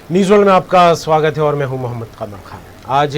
News world में आपका स्वागत है और मैं हूं मोहम्मद कमर खान। आज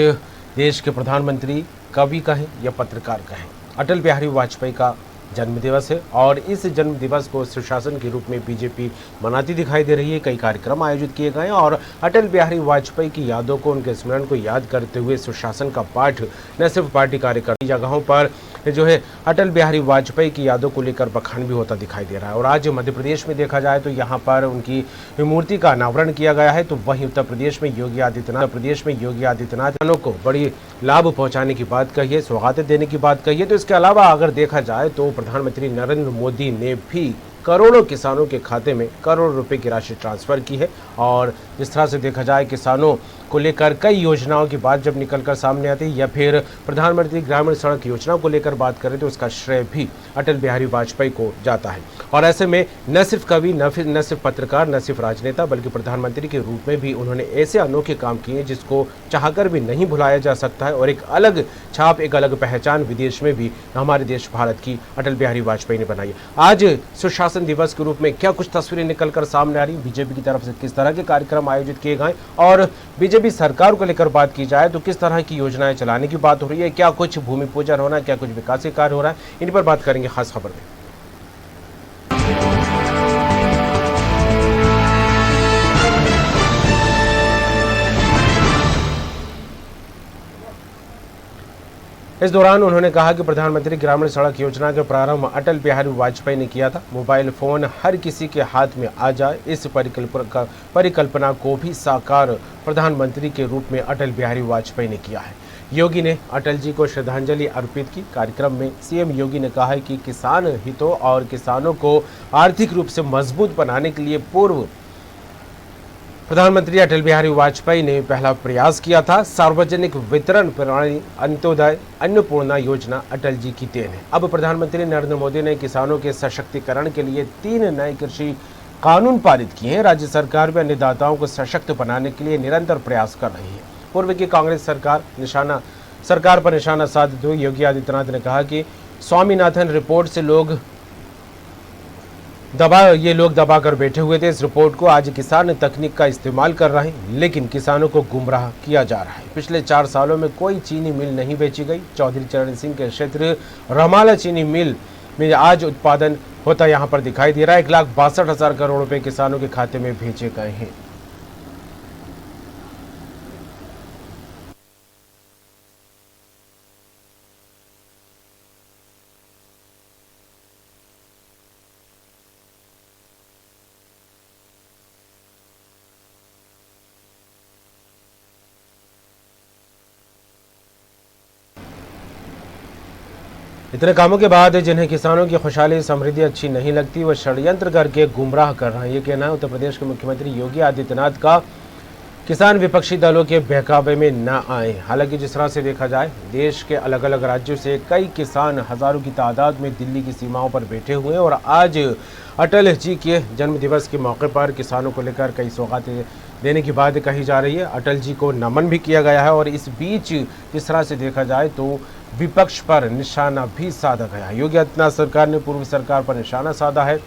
देश के प्रधानमंत्री, कवि कहें या पत्रकार कहें, अटल बिहारी वाजपेयी का जन्मदिवस है और इस जन्मदिवस को सुशासन के रूप में बीजेपी मनाती दिखाई दे रही है। कई कार्यक्रम आयोजित किए गए और अटल बिहारी वाजपेयी की यादों को, उनके स्मरण को याद करते हुए सुशासन का पाठ न सिर्फ पार्टी कार्यकर्ता जगहों पर जो है अटल बिहारी वाजपेयी की यादों को लेकर बखान भी होता दिखाई दे रहा है। और आज मध्य प्रदेश में देखा जाए तो यहाँ पर उनकी मूर्ति का अनावरण किया गया है, तो वहीं उत्तर प्रदेश में योगी आदित्यनाथ को बड़ी लाभ पहुंचाने की बात कही है, सौगातें देने की बात कही है। तो इसके अलावा अगर देखा जाए तो प्रधानमंत्री नरेंद्र मोदी ने भी करोड़ों किसानों के खाते में करोड़ रुपए की राशि ट्रांसफर की है। और जिस तरह से देखा जाए किसानों को लेकर कई योजनाओं की बात जब निकलकर सामने आती है या फिर प्रधानमंत्री ग्रामीण सड़क योजना को लेकर बात करें तो उसका श्रेय भी अटल बिहारी वाजपेयी को जाता है। और ऐसे में न सिर्फ कवि, न सिर्फ पत्रकार, न सिर्फ राजनेता, बल्कि प्रधानमंत्री के रूप में भी उन्होंने ऐसे अनोखे काम किए जिसको चाहकर भी नहीं भुलाया जा सकता है। और एक अलग छाप, एक अलग पहचान विदेश में भी हमारे देश भारत की अटल बिहारी वाजपेयी ने बनाई है। आज सुशासन दिवस के रूप में क्या कुछ तस्वीरें निकलकर सामने आ रही, बीजेपी की तरफ से किस तरह के कार्यक्रम आयोजित किए गए और बीजेपी सरकार को लेकर बात की जाए तो किस तरह की योजनाएं चलाने की बात हो रही है, क्या कुछ भूमि पूजन हो रहा है, क्या कुछ विकास कार्य हो रहा है, इन पर बात करेंगे खास खबर में। इस दौरान उन्होंने कहा कि प्रधानमंत्री ग्रामीण सड़क योजना के प्रारंभ अटल बिहारी वाजपेयी ने किया था। मोबाइल फोन हर किसी के हाथ में आ जाए, इस परिकल्पना को भी साकार प्रधानमंत्री के रूप में अटल बिहारी वाजपेयी ने किया है। योगी ने अटल जी को श्रद्धांजलि अर्पित की। कार्यक्रम में सीएम योगी ने कहा है कि किसान हितों और किसानों को आर्थिक रूप से मजबूत बनाने के लिए पूर्व प्रधानमंत्री अटल बिहारी वाजपेयी ने पहला प्रयास किया था। सार्वजनिक वितरण प्रणाली अंत्योदय अन्नपूर्णा योजना अटल जी की देन है। अब प्रधानमंत्री नरेंद्र मोदी ने किसानों के सशक्तिकरण के लिए 3 नए कृषि कानून पारित किए हैं। राज्य सरकार भी अन्नदाताओं को सशक्त बनाने के लिए निरंतर प्रयास कर रही है। पूर्व की कांग्रेस सरकार पर निशाना साधते हुए योगी आदित्यनाथ ने कहा कि स्वामीनाथन रिपोर्ट से लोग दबा कर बैठे हुए थे। इस रिपोर्ट को आज किसान तकनीक का इस्तेमाल कर रहे हैं, लेकिन किसानों को गुमराह किया जा रहा है। पिछले 4 सालों में कोई चीनी मिल नहीं बेची गई। चौधरी चरण सिंह के क्षेत्र रमाला चीनी मिल में आज उत्पादन होता यहाँ पर दिखाई दे रहा है। 1,62,000 करोड़ रुपए किसानों के खाते में भेजे गए हैं। इतने कामों के बाद जिन्हें किसानों की खुशहाली समृद्धि अच्छी नहीं लगती, वह षड्यंत्र करके गुमराह कर रहे हैं। ये कहना है उत्तर प्रदेश के मुख्यमंत्री योगी आदित्यनाथ का। किसान विपक्षी दलों के बहकावे में न आए। हालांकि जिस तरह से देखा जाए देश के अलग अलग राज्यों से कई किसान हजारों की तादाद में दिल्ली की सीमाओं पर बैठे हुए हैं और आज अटल जी के जन्मदिवस के मौके पर किसानों को लेकर कई सौगातें देने की बात कही जा रही है। अटल जी को नमन भी किया गया है और इस बीच जिस तरह से देखा जाए तो विपक्ष पर निशाना भी साधा गया है। योगी आदित्यनाथ सरकार ने पूर्व सरकार पर निशाना साधा है।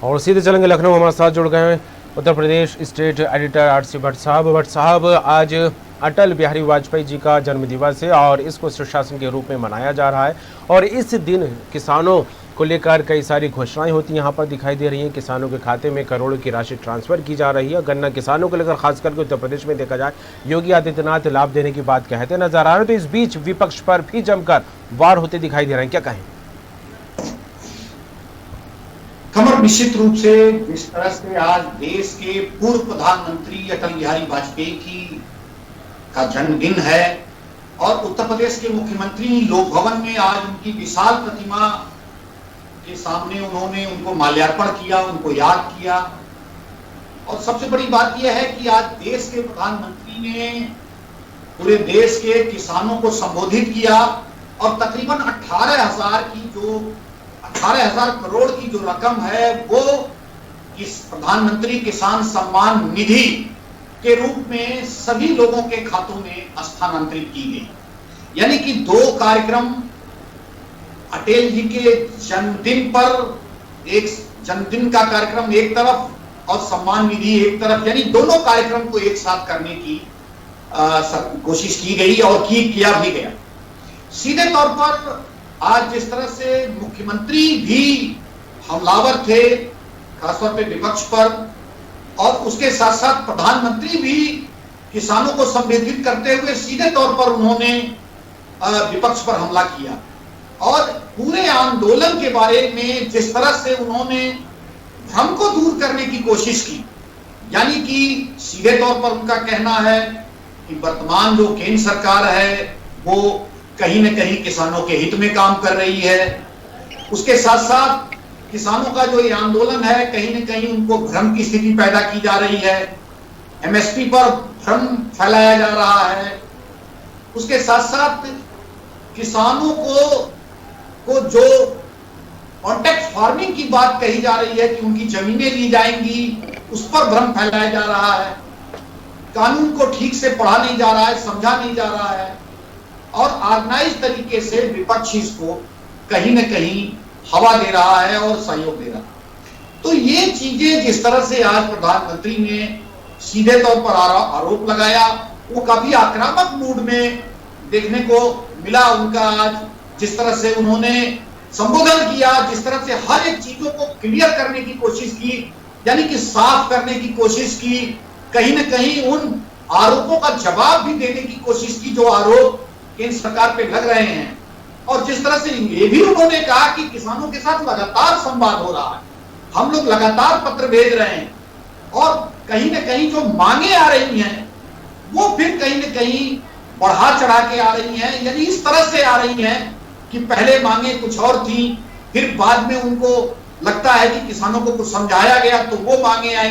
और सीधे चलेंगे लखनऊ, हमारे साथ जुड़ गए हैं Uttar Pradesh state editor RC Bhatt साहब। आज अटल बिहारी वाजपेयी जी का जन्मदिवस है और इसको सुशासन के रूप में मनाया जा रहा है और इस दिन किसानों को लेकर कई सारी घोषणाएं होती यहाँ पर दिखाई दे रही हैं। किसानों के खाते में करोड़ों की राशि ट्रांसफर की जा रही है। गन्ना किसानों को लेकर खास करके उत्तर प्रदेश में देखा जाए योगी आदित्यनाथ लाभ देने की बात कहते नजर आ रहे हैं। तो इस बीच विपक्ष पर भी जमकर वार होते दिखाई दे रहे हैं, क्या कहें? कमर, निश्चित रूप से जिस तरह से आज देश के पूर्व प्रधानमंत्री अटल बिहारी वाजपेयी का जन्मदिन है और उत्तर प्रदेश के मुख्यमंत्री लोक भवन में आज उनकी विशाल प्रतिमा के सामने उन्होंने उनको माल्यार्पण किया, उनको याद किया। और सबसे बड़ी बात यह है कि आज देश के प्रधानमंत्री ने पूरे देश के किसानों को संबोधित किया और तकरीबन 18,000 की जो 18,000 करोड़ की जो रकम है वो इस प्रधानमंत्री किसान सम्मान निधि के रूप में सभी लोगों के खातों में स्थानांतरित की गई। यानी कि दो कार्यक्रम, अटल जी के जन्मदिन पर एक जन्मदिन का कार्यक्रम एक तरफ और सम्मान निधि एक तरफ, यानी दोनों कार्यक्रम को एक साथ करने की कोशिश की गई और किया भी गया। सीधे तौर पर आज जिस तरह से मुख्यमंत्री भी हमलावर थे, खासतौर पे विपक्ष पर, और उसके साथ साथ प्रधानमंत्री भी किसानों को संबोधित करते हुए सीधे तौर पर उन्होंने विपक्ष पर हमला किया और पूरे आंदोलन के बारे में जिस तरह से उन्होंने भ्रम को दूर करने की कोशिश की, यानी कि सीधे तौर पर उनका कहना है कि वर्तमान जो केंद्र सरकार है वो कहीं न कहीं किसानों के हित में काम कर रही है। उसके साथ साथ किसानों का जो ये आंदोलन है कहीं न कहीं उनको भ्रम की स्थिति पैदा की जा रही है, एमएसपी पर भ्रम फैलाया जा रहा है। उसके साथ साथ किसानों को जो कॉन्ट्रैक्ट फार्मिंग की बात कही जा रही है कि उनकी जमीनें ली जाएंगी, उस पर भ्रम फैलाया जा रहा है। कानून को ठीक से पढ़ा नहीं जा रहा है, समझा नहीं जा रहा है और ऑर्गेनाइज तरीके से विपक्ष इसको कहीं न कहीं हवा दे रहा है और सहयोग दे रहा है। तो ये चीजें जिस तरह से आज प्रधानमंत्री ने सीधे तौर पर आरोप लगाया, वो काफी आक्रामक मूड में देखने को मिला उनका। आज जिस तरह से उन्होंने संबोधन किया, जिस तरह से हर एक चीजों को क्लियर करने की कोशिश की, यानी कि साफ करने की कोशिश की, कहीं न कहीं उन आरोपों का जवाब भी देने की कोशिश की जो आरोप केंद्र सरकार पे लग रहे हैं। और जिस तरह से ये भी उन्होंने कहा कि किसानों के साथ लगातार संवाद हो रहा है, हम लोग लगातार पत्र भेज रहे हैं और कहीं न कहीं जो मांगे आ रही हैं वो फिर कहीं न कहीं बढ़ा चढ़ा के आ रही हैं, यानी इस तरह से आ रही हैं कि पहले मांगे कुछ और थी, फिर बाद में उनको लगता है कि किसानों को कुछ समझाया गया तो वो मांगे आई।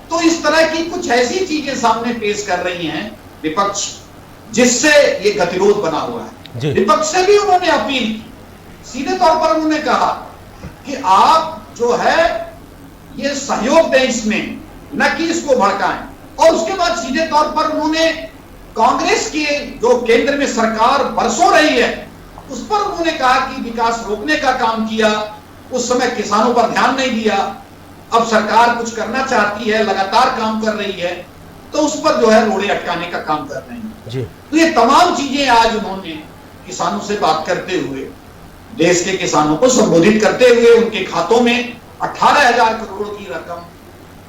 तो इस तरह की कुछ ऐसी चीजें सामने पेश कर रही हैं विपक्ष, जिससे ये गतिरोध बना हुआ है। विपक्ष से भी उन्होंने अपील की, सीधे तौर पर उन्होंने कहा कि आप जो है ये सहयोग दें इसमें, न कि इसको भड़काएं। और उसके बाद सीधे तौर पर उन्होंने कांग्रेस की जो केंद्र में सरकार बरसों रही है उस पर उन्होंने कहा कि विकास रोकने का काम किया, उस समय किसानों पर ध्यान नहीं दिया, अब सरकार कुछ करना चाहती है, लगातार काम कर रही है, तो उस पर जो है रोड़े अटकाने का काम कर रहे हैं जी। तो ये तमाम चीजें आज उन्होंने किसानों से बात करते हुए, देश के किसानों को संबोधित करते हुए उनके खातों में 18,000 करोड़ की रकम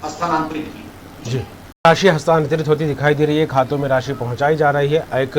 हस्तांतरित की जी। राशि हस्तांतरित होती दिखाई दे रही है, खातों में राशि पहुंचाई जा रही है। एक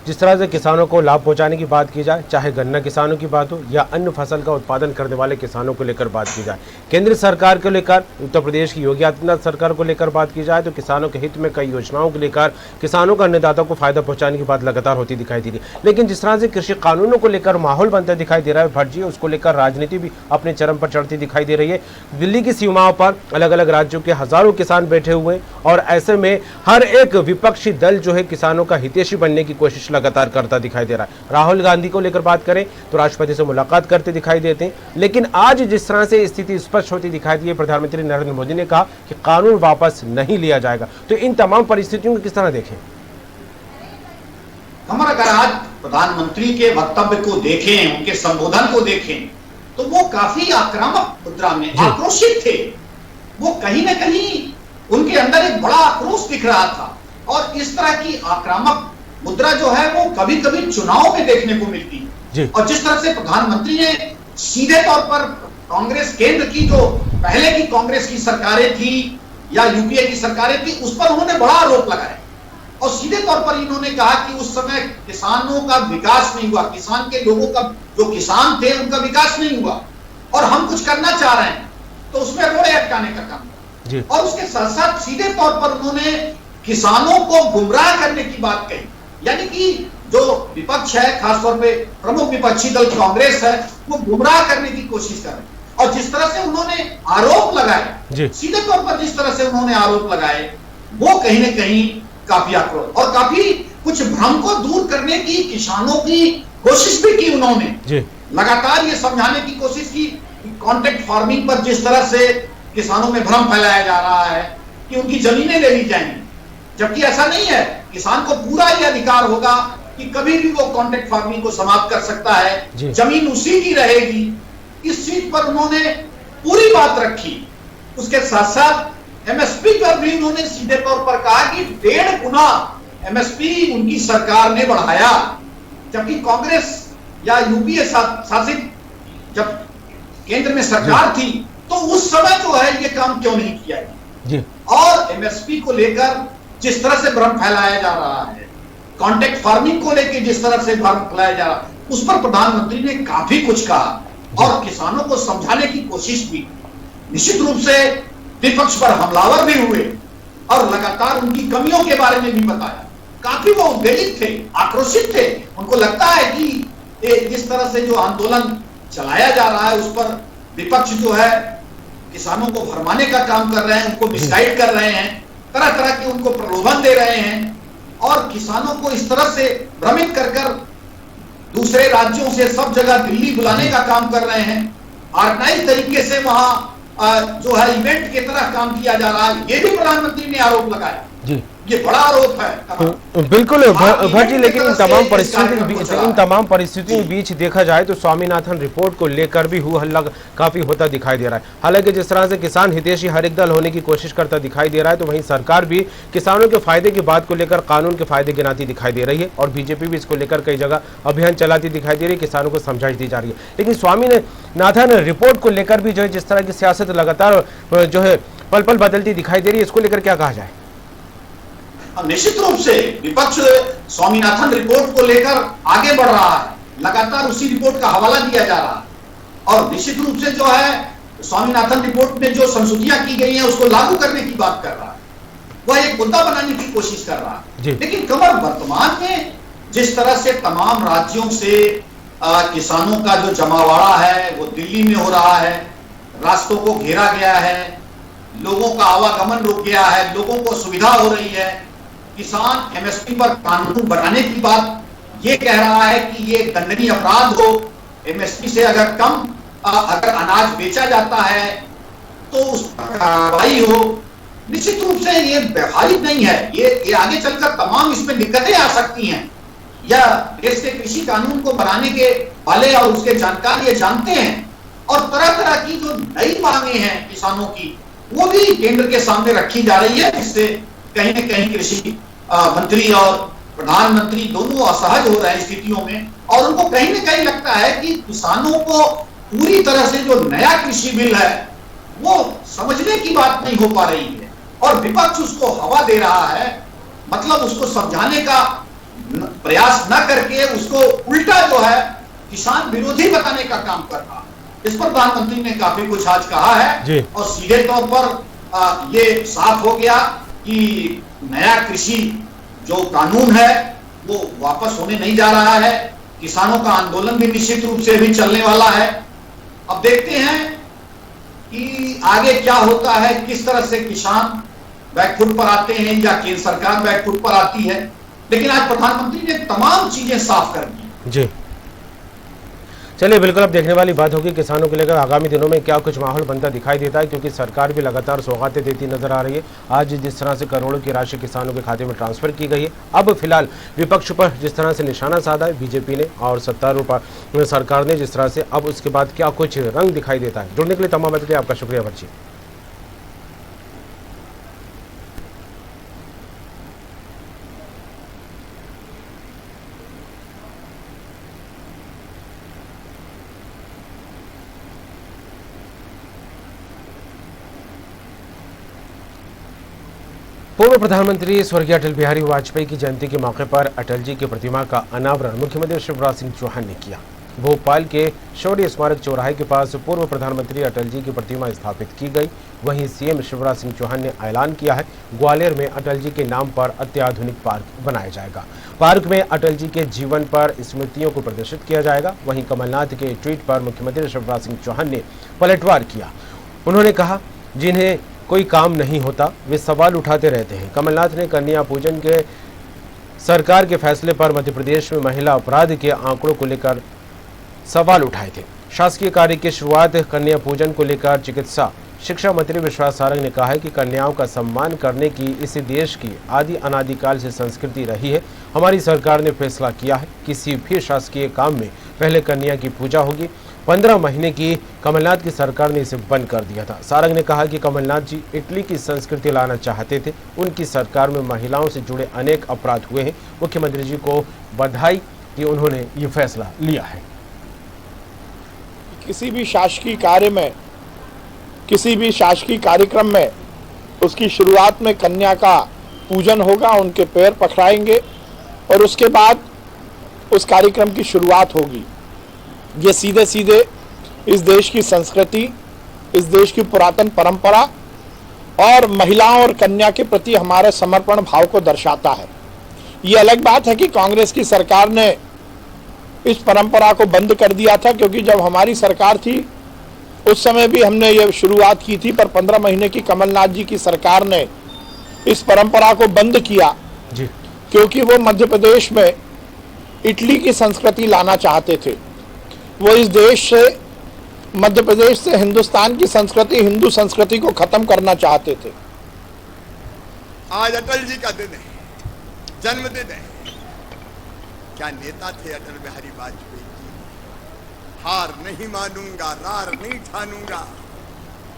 जिस तरह से किसानों को लाभ पहुंचाने की बात की जाए, चाहे गन्ना किसानों की बात हो या अन्य फसल का उत्पादन करने वाले किसानों को लेकर बात की जाए, केंद्र सरकार को लेकर, उत्तर प्रदेश की योगी आदित्यनाथ सरकार को लेकर बात की जाए, तो किसानों के हित में कई योजनाओं को लेकर किसानों को, अन्नदाताओं को फायदा पहुंचाने की बात लगातार होती दिखाई दे रही है। लेकिन जिस तरह से कृषि कानूनों को लेकर माहौल बनता दिखाई दे रहा है फर्जी, उसको लेकर राजनीति भी अपने चरम पर चढ़ती दिखाई दे रही है। दिल्ली की सीमाओं पर अलग अलग राज्यों के हजारों किसान बैठे हुए और ऐसे में हर एक विपक्षी दल जो है किसानों का हितैषी बनने की कोशिश लगातार करता दिखाई दे रहा है। राहुल गांधी को लेकर बात करें तो राष्ट्रपति से मुलाकात करते दिखाई देते हैं, लेकिन आज जिस तरह से स्थिति स्पष्ट होती दिखाई दी है, प्रधानमंत्री नरेंद्र मोदी ने कहा कि कानून वापस नहीं लिया जाएगा। तो इन तमाम परिस्थितियों को किस तरह देखें? कमर, अगर आज प्रधानमंत्री के वक्तव्य को देखें, उनके संबोधन को देखें, तो वो काफी आक्रामक मुद्रा में आक्रोशित थे। वो कहीं ना कहीं उनके अंदर एक बड़ा आक्रोश दिख रहा था और इस तरह की आक्रामक मुद्रा जो है वो कभी कभी चुनाव में देखने को मिलती है। और जिस तरह से प्रधानमंत्री ने सीधे तौर पर कांग्रेस केंद्र की जो पहले की कांग्रेस की सरकारें थी या यूपीए की सरकारें थी उस पर उन्होंने बड़ा आरोप लगाया और सीधे तौर पर इन्होंने कहा कि उस समय किसानों का विकास नहीं हुआ, किसान के लोगों का, जो किसान थे उनका विकास नहीं हुआ और हम कुछ करना चाह रहे हैं, तो उसमें रोड़े अटकाने का काम। और उसके साथ साथ सीधे तौर पर उन्होंने किसानों को गुमराह करने की बात कही, यानी कि जो विपक्ष है, खासतौर पे प्रमुख विपक्षी दल कांग्रेस है, वो गुमराह करने की कोशिश कर रहे हैं। और जिस तरह से उन्होंने आरोप लगाए, सीधे तौर पर जिस तरह से उन्होंने आरोप लगाए, वो कहीं ना कहीं काफी आक्रोश और काफी कुछ भ्रम को दूर करने की किसानों की कोशिश भी की उन्होंने लगातार ये समझाने की कोशिश की कि कॉन्ट्रैक्ट फार्मिंग पर जिस तरह से किसानों में भ्रम फैलाया जा रहा है कि उनकी जमीनें ले ली जाएंगी, जबकि ऐसा नहीं है। किसान को पूरा ये अधिकार होगा कि कभी भी वो कॉन्ट्रैक्ट फार्मिंग को समाप्त कर सकता है, जमीन उसी की रहेगी। इस चीज पर उन्होंने पूरी बात रखी। उसके साथ साथ एमएसपी पर भी उन्होंने सीधे तौर पर कहा कि 1.5 गुना एमएसपी उनकी सरकार ने बढ़ाया, जबकि कांग्रेस या यूपीए शासित जब केंद्र में सरकार थी तो उस समय जो है ये काम क्यों नहीं किया गया। और एमएसपी को लेकर जिस तरह से भ्रम फैलाया जा रहा है, कॉन्ट्रैक्ट फार्मिंग को लेकर जिस तरह से भ्रम फैलाया जा रहा है, उस पर प्रधानमंत्री ने काफी कुछ कहा और किसानों को समझाने की कोशिश की। निश्चित रूप से विपक्ष पर हमलावर भी हुए और लगातार उनकी कमियों के बारे में भी बताया। काफी वो उत्तेजित थे, आक्रोशित थे। उनको लगता है कि इस तरह से जो आंदोलन चलाया जा रहा है उस पर विपक्ष जो है किसानों को भरमाने का काम कर रहे हैं, उनको मिसगाइड कर रहे हैं, तरह तरह के उनको प्रलोभन दे रहे हैं और किसानों को इस तरह से भ्रमित कर कर दूसरे राज्यों से सब जगह दिल्ली बुलाने का काम कर रहे हैं। ऑर्गेनाइज तरीके से वहां जो है इवेंट की तरह काम किया जा रहा है, ये भी प्रधानमंत्री ने आरोप लगाया। ये बड़ा आरोप है। बिल्कुल भट्ट जी, लेकिन इन तमाम परिस्थितियों के बीच देखा जाए तो स्वामीनाथन रिपोर्ट को लेकर भी हुआ हल्ला काफी होता दिखाई दे रहा है। हालांकि जिस तरह से किसान हितैषी हर एक दल होने की कोशिश करता दिखाई दे रहा है, तो वहीं सरकार भी किसानों के फायदे की बात को लेकर कानून के फायदे गिनाती दिखाई दे रही है और बीजेपी भी इसको लेकर कई जगह अभियान चलाती दिखाई दे रही है, किसानों को समझाइश दी जा रही है। लेकिन स्वामीनाथन रिपोर्ट को लेकर भी जो है जिस तरह की सियासत लगातार जो है पल पल बदलती दिखाई दे रही है, इसको लेकर क्या कहा जाए? निश्चित रूप से विपक्ष स्वामीनाथन रिपोर्ट को लेकर आगे बढ़ रहा है, लगातार उसी रिपोर्ट का हवाला दिया जा रहा है और निश्चित रूप से जो है स्वामीनाथन रिपोर्ट में जो संशोधनियां की गई हैं उसको लागू करने की बात कर रहा है, वह एक मुद्दा बनाने की कोशिश कर रहा है। लेकिन कमर वर्तमान में जिस तरह से तमाम राज्यों से किसानों का जो जमावड़ा है वो दिल्ली में हो रहा है, रास्तों को घेरा गया है, लोगों का आवागमन रुक गया है, लोगों को सुविधा हो रही है, किसान एमएसपी पर कानून बनाने की बात ये कह रहा है कि ये दंडनीय अपराध हो, एमएसपी से अगर कम अगर अनाज बेचा जाता है तो उस पर कार्रवाई हो। निश्चित रूप से ये व्यवहारिक नहीं है, ये आगे चलकर तमाम इसमें दिक्कतें आ सकती हैं। या देश के कृषि कानून को बनाने के वाले और उसके जानकार ये जानते हैं और तरह तरह की जो नई मांगे हैं किसानों की वो भी केंद्र के सामने रखी जा रही है, जिससे कहीं न कहीं कृषि मंत्री और प्रधानमंत्री दोनों असहज हो रहे हैं स्थितियों में और उनको कहीं न कहीं लगता है कि किसानों को पूरी तरह से जो नया कृषि बिल है वो समझने की बात नहीं हो पा रही है और विपक्ष उसको हवा दे रहा है, मतलब उसको समझाने का प्रयास न करके उसको उल्टा जो है किसान विरोधी बताने का काम कर रहा है। इस पर प्रधानमंत्री ने काफी कुछ आज कहा है और सीधे तौर पर ये साफ हो गया कि नया कृषि जो कानून है वो वापस होने नहीं जा रहा है। किसानों का आंदोलन भी निश्चित रूप से भी चलने वाला है। अब देखते हैं कि आगे क्या होता है, किस तरह से किसान बैकफुट पर आते हैं या केंद्र सरकार बैकफुट पर आती है। लेकिन आज प्रधानमंत्री ने तमाम चीजें साफ कर दी। जी चलिए, बिल्कुल अब देखने वाली बात होगी किसानों को लेकर आगामी दिनों में क्या कुछ माहौल बनता दिखाई देता है, क्योंकि सरकार भी लगातार सौगातें देती नजर आ रही है। आज जिस तरह से करोड़ों की राशि किसानों के खाते में ट्रांसफर की गई है, अब फिलहाल विपक्ष पर जिस तरह से निशाना साधा है बीजेपी ने और सत्तारूढ़ सरकार ने जिस तरह से, अब उसके बाद क्या कुछ रंग दिखाई देता है। जुड़ने के लिए तमाम बातें आपका शुक्रिया बच्ची। पूर्व प्रधानमंत्री स्वर्गीय अटल बिहारी वाजपेयी की जयंती के मौके पर अटल जी की प्रतिमा का अनावरण मुख्यमंत्री शिवराज सिंह चौहान ने किया। भोपाल के शौर्य स्मारक चौराहे के पास पूर्व प्रधानमंत्री अटल जी की प्रतिमा स्थापित की गई। वहीं सीएम शिवराज सिंह चौहान ने ऐलान किया है ग्वालियर में अटल जी के नाम पर अत्याधुनिक पार्क बनाया जाएगा। पार्क में अटल जी के जीवन पर स्मृतियों को प्रदर्शित किया जाएगा। वहीं कमलनाथ के ट्वीट पर मुख्यमंत्री शिवराज सिंह चौहान ने पलटवार किया। उन्होंने कहा, जिन्हें कोई काम नहीं होता वे सवाल उठाते रहते हैं। कमलनाथ ने कन्या पूजन के सरकार के फैसले पर मध्य प्रदेश में महिला अपराध के आंकड़ों को लेकर सवाल उठाए थे। शासकीय कार्य की शुरुआत कन्या पूजन को लेकर चिकित्सा शिक्षा मंत्री विश्वास सारंग ने कहा है कि कन्याओं का सम्मान करने की इस देश की आदि अनादिकाल से संस्कृति रही है। हमारी सरकार ने फैसला किया है किसी भी शासकीय काम में पहले कन्या की पूजा होगी। 15 महीने की कमलनाथ की सरकार ने इसे बंद कर दिया था। सारंग ने कहा कि कमलनाथ जी इटली की संस्कृति लाना चाहते थे। उनकी सरकार में महिलाओं से जुड़े अनेक अपराध हुए हैं। मुख्यमंत्री जी को बधाई कि उन्होंने ये फैसला लिया है। किसी भी शासकीय कार्य में, किसी भी शासकीय कार्यक्रम में उसकी शुरुआत में कन्या का पूजन होगा, उनके पैर पखराएंगे और उसके बाद उस कार्यक्रम की शुरुआत होगी। ये सीधे सीधे इस देश की संस्कृति, इस देश की पुरातन परंपरा और महिलाओं और कन्या के प्रति हमारे समर्पण भाव को दर्शाता है। ये अलग बात है कि कांग्रेस की सरकार ने इस परंपरा को बंद कर दिया था, क्योंकि जब हमारी सरकार थी उस समय भी हमने ये शुरुआत की थी, पर 15 महीने की कमलनाथ जी की सरकार ने इस परंपरा को बंद किया जी। क्योंकि वो मध्य प्रदेश में इटली की संस्कृति लाना चाहते थे। वो इस देश से, मध्य प्रदेश से हिंदुस्तान की संस्कृति, हिंदू संस्कृति को खत्म करना चाहते थे। आज अटल जी का दिन है, जन्मदिन है। क्या नेता थे अटल बिहारी वाजपेयी जी। हार नहीं मानूंगा, रार नहीं ठानूंगा,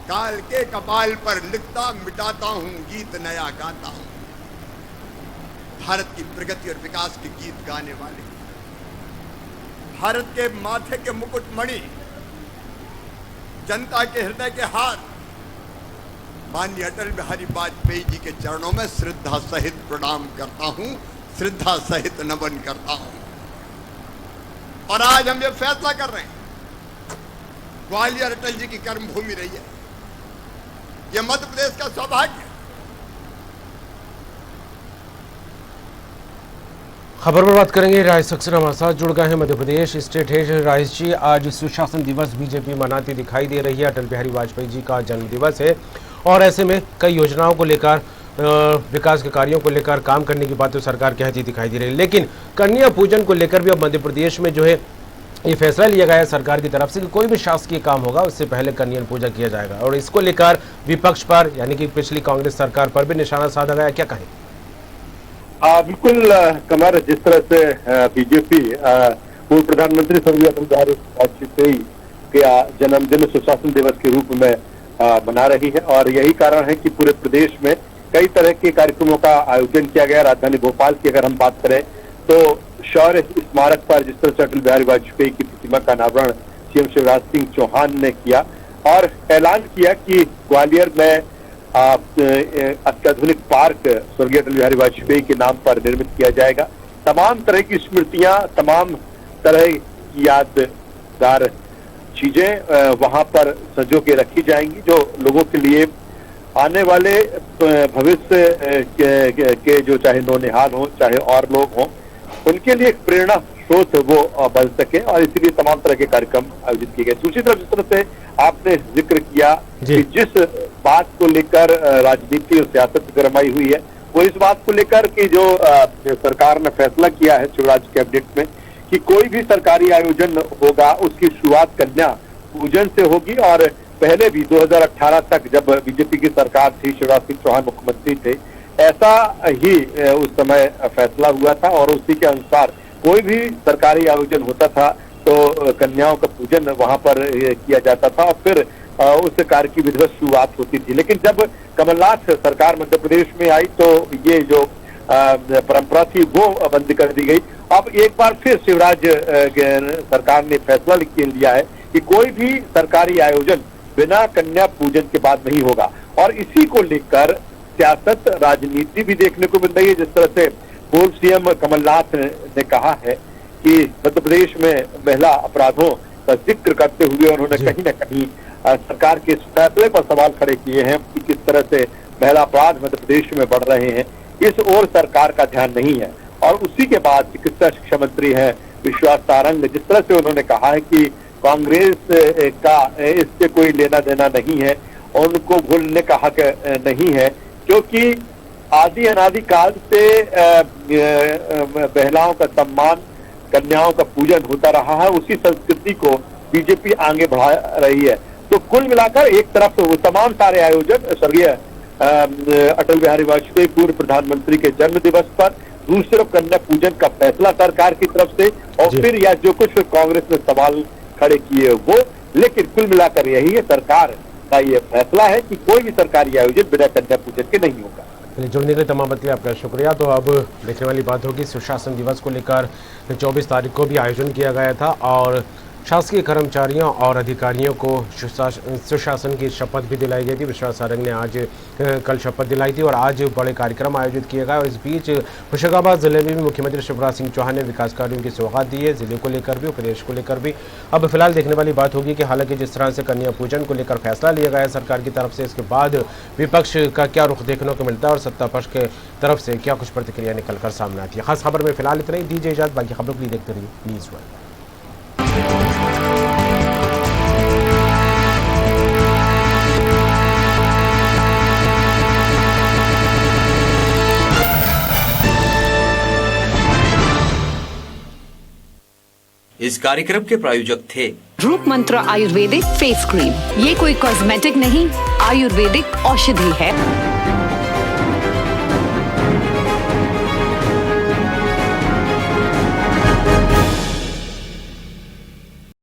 काल के कपाल पर लिखता मिटाता हूं, गीत नया गाता हूं। भारत की प्रगति और विकास के गीत गाने वाले, भारत के माथे के मुकुटमणि, जनता के हृदय के हार, माननीय अटल बिहारी वाजपेयी जी के चरणों में श्रद्धा सहित प्रणाम करता हूं, श्रद्धा सहित नमन करता हूं। और आज हम ये फैसला कर रहे हैं, ग्वालियर अटल जी की कर्मभूमि रही है, यह मध्य प्रदेश का सौभाग्य। खबर पर बात करेंगे। राइस सक्सेना हमारे साथ जुड़ गए हैं, Madhya Pradesh state head. Rice जी, आज सुशासन दिवस बीजेपी मनाती दिखाई दे रही है। अटल बिहारी वाजपेयी जी का जन्म दिवस है और ऐसे में कई योजनाओं को लेकर, विकास के कार्यों को लेकर काम करने की बात तो सरकार कहती दिखाई दे रही है, लेकिन कन्या पूजन को लेकर भी अब मध्य प्रदेश में जो है ये फैसला लिया गया है सरकार की तरफ से कि कोई भी शासकीय काम होगा उससे पहले कन्या पूजा किया जाएगा। और इसको लेकर विपक्ष पर, यानी कि पिछली कांग्रेस सरकार पर भी निशाना साधा गया। क्या कहें? बिल्कुल कमर, जिस तरह से बीजेपी पूर्व प्रधानमंत्री स्वर्गीय अटल बिहारी वाजपेयी के जन्मदिन सुशासन दिवस के रूप में मना रही है और यही कारण है कि पूरे प्रदेश में कई तरह के कार्यक्रमों का आयोजन किया गया। राजधानी भोपाल की अगर हम बात करें तो शौर्य स्मारक पर जिस तरह से अटल बिहारी वाजपेयी की प्रतिमा का अनावरण सीएम शिवराज सिंह चौहान ने किया और ऐलान किया कि ग्वालियर में अत्याधुनिक पार्क स्वर्गीय अटल बिहारी वाजपेयी के नाम पर निर्मित किया जाएगा। तमाम तरह की स्मृतियां, तमाम तरह की यादगार चीजें वहां पर संजो के रखी जाएंगी, जो लोगों के लिए आने वाले भविष्य के जो चाहे नौनिहाल हो, चाहे और लोग हों, उनके लिए एक प्रेरणा स्रोत वो बन सके और इसीलिए तमाम तरह के कार्यक्रम आयोजित किए गए। दूसरी तरफ जिस तरह से आपने जिक्र किया कि जिस बात को लेकर राजनीति और सियासत गरमाई हुई है, वो इस बात को लेकर कि जो सरकार ने फैसला किया है शिवराज कैबिनेट में कि कोई भी सरकारी आयोजन होगा उसकी शुरुआत कन्या पूजन से होगी। और पहले भी 2018 तक जब बीजेपी की सरकार थी, शिवराज सिंह चौहान मुख्यमंत्री थे, ऐसा ही उस समय फैसला हुआ था और उसी के अनुसार कोई भी सरकारी आयोजन होता था तो कन्याओं का पूजन वहां पर किया जाता था और फिर उस कार्य की विधिवत शुरुआत होती थी। लेकिन जब कमलनाथ सरकार मध्य प्रदेश में आई तो ये जो परंपरा थी वो बंद कर दी गई। अब एक बार फिर शिवराज सरकार ने फैसला लिया है कि कोई भी सरकारी आयोजन बिना कन्या पूजन के बाद नहीं होगा और इसी को लेकर सियासत, राजनीति भी देखने को मिल रही है। जिस तरह से पूर्व सीएम कमलनाथ ने कहा है कि मध्य प्रदेश में महिला अपराधों का जिक्र करते हुए उन्होंने कहीं न कहीं सरकार के इस फैसले पर सवाल खड़े किए हैं कि किस तरह से महिला अपराध मध्य प्रदेश में बढ़ रहे हैं, इस ओर सरकार का ध्यान नहीं है। और उसी के बाद चिकित्सा शिक्षा मंत्री हैं विश्वास सारंग, जिस तरह से उन्होंने कहा है कि कांग्रेस का इससे कोई लेना देना नहीं है, उनको भूलने का हक नहीं है, क्योंकि आदि अनादि काल से महिलाओं का सम्मान, कन्याओं का पूजन होता रहा है, उसी संस्कृति को बीजेपी आगे बढ़ा रही है। तो कुल मिलाकर एक तरफ वो तमाम सारे आयोजन स्वर्गीय अटल बिहारी वाजपेयी पूर्व प्रधानमंत्री के जन्म दिवस पर, दूसरी तरफ कन्या पूजन का फैसला सरकार की तरफ से, और फिर या जो कुछ कांग्रेस ने सवाल खड़े किए वो, लेकिन कुल मिलाकर यही है सरकार का ये फैसला है कि कोई भी सरकारी आयोजन बिना कन्या पूजन के नहीं होगा। जुड़ने के लिए तमाम बात के लिए आपका शुक्रिया। तो अब देखने वाली बात होगी, सुशासन दिवस को लेकर 24 तारीख को भी आयोजन किया गया था और शासकीय कर्मचारियों और अधिकारियों को सुशासन की शपथ भी दिलाई गई थी। विश्वास सारंग ने आज कल शपथ दिलाई थी और आज बड़े कार्यक्रम आयोजित किए गए। और इस बीच होशंगाबाद जिले में भी मुख्यमंत्री शिवराज सिंह चौहान ने विकास कार्यों की सौगात दी है, जिले को लेकर भी और प्रदेश को लेकर भी। अब फिलहाल देखने वाली बात होगी कि हालांकि जिस तरह से कन्या पूजन को लेकर फैसला लिया गया है सरकार की तरफ से, इसके बाद विपक्ष का क्या रुख देखने को मिलता है और सत्ता पक्ष के तरफ से क्या कुछ प्रतिक्रिया निकलकर सामने आती है। खास खबर में फिलहाल इतना ही, दीजिए इजाजत, बाकी खबरों के लिए देखते रहिए न्यूज़ वन। इस कार्यक्रम के प्रायोजक थे रूप मंत्र आयुर्वेदिक फेस क्रीम। ये कोई कॉस्मेटिक नहीं, आयुर्वेदिक औषधि है।